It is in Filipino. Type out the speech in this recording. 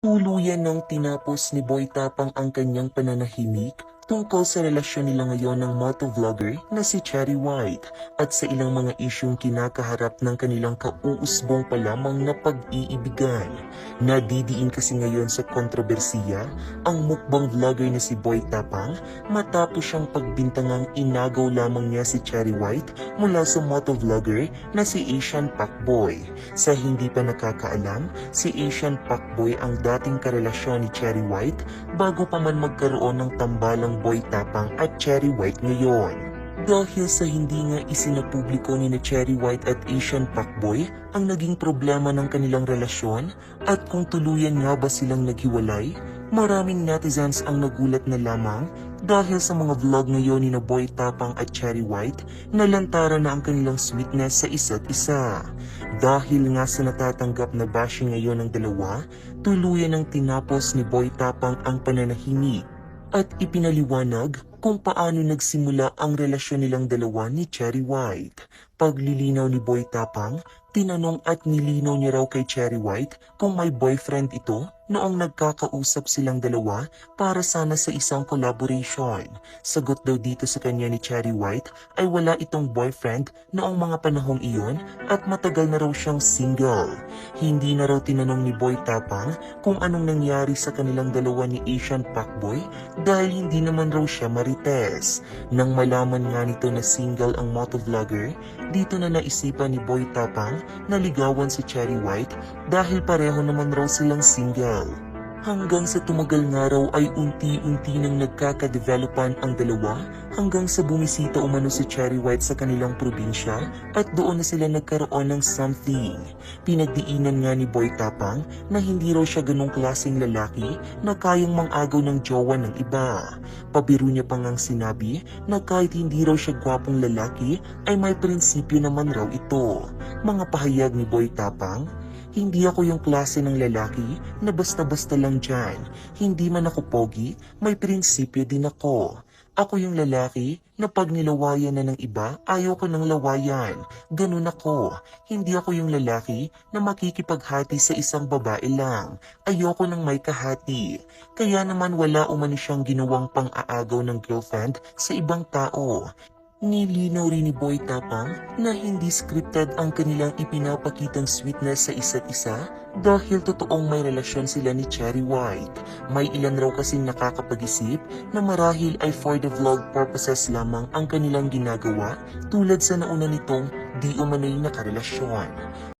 Tuluyan ng tinapos ni Boy Tapang ang kanyang pananahimik tungkol sa relasyon nila ngayon ng motovlogger na si Cherry White at sa ilang mga isyung kinakaharap ng kanilang kauusbong pa lamang na pag-iibigan. Nadidiin kasi ngayon sa kontrobersiya ang mukbang vlogger na si Boy Tapang matapos siyang pagbintangang inagaw lamang niya si Cherry White mula sa motovlogger na si Asian Pacboy. Sa hindi pa nakakaalam, si Asian Pacboy ang dating karelasyon ni Cherry White bago pa man magkaroon ng tambalang Boy Tapang at Cherry White ngayon. Dahil sa hindi nga isinapubliko ni Cherry White at Asian Pacboy ang naging problema ng kanilang relasyon at kung tuluyan nga ba silang naghiwalay, maraming netizens ang nagulat na lamang dahil sa mga vlog ngayon ni Boy Tapang at Cherry White na lantaran na ang kanilang sweetness sa isa't isa. Dahil nga sa natatanggap na bashing ngayon ng dalawa, tuluyan ng tinapos ni Boy Tapang ang pananahimik at ipinaliwanag kung paano nagsimula ang relasyon nilang dalawa ni Cherry White. Paglilinaw ni Boy Tapang, tinanong at nilinaw niya raw kay Cherry White kung may boyfriend ito noong nagkakausap silang dalawa para sana sa isang collaboration. Sagot daw dito sa kanya ni Cherry White ay wala itong boyfriend noong mga panahong iyon at matagal na raw siyang single. Hindi na raw tinanong ni Boy Tapang kung anong nangyari sa kanilang dalawa ni Asian Pacboy dahil hindi naman raw siya marites. Nang malaman nga nito na single ang motovlogger, dito na naisipan ni Boy Tapang na ligawan si Cherry White dahil pareho naman raw silang single. Hanggang sa tumagal nga raw ay unti-unti nang nagkakadevelopan ang dalawa hanggang sa bumisita umano si Cherry White sa kanilang probinsya at doon na sila nagkaroon ng something. Pinagdiinan nga ni Boy Tapang na hindi raw siya ganong klaseng lalaki na kayang mangagaw ng jowa ng iba. Pabiro niya pang ang sinabi na kahit hindi raw siya gwapong lalaki ay may prinsipyo naman raw ito. Mga pahayag ni Boy Tapang, hindi ako yung klase ng lalaki na basta-basta lang dyan. Hindi man ako pogi, may prinsipyo din ako. Ako yung lalaki na pag nilawayan na ng iba, ayaw ko ng lawayan. Ganun ako. Hindi ako yung lalaki na makikipaghati sa isang babae lang. Ayoko ng may kahati. Kaya naman wala umano siyang ginawang pang-aagaw ng girlfriend sa ibang tao. Nilinaw rin ni Boy Tapang na hindi scripted ang kanilang ipinapakitang sweetness sa isa't isa dahil totoong may relasyon sila ni Cherry White. May ilan raw kasing nakakapag-isip na marahil ay for the vlog purposes lamang ang kanilang ginagawa tulad sa nauna nitong di umano'y nakarelasyon.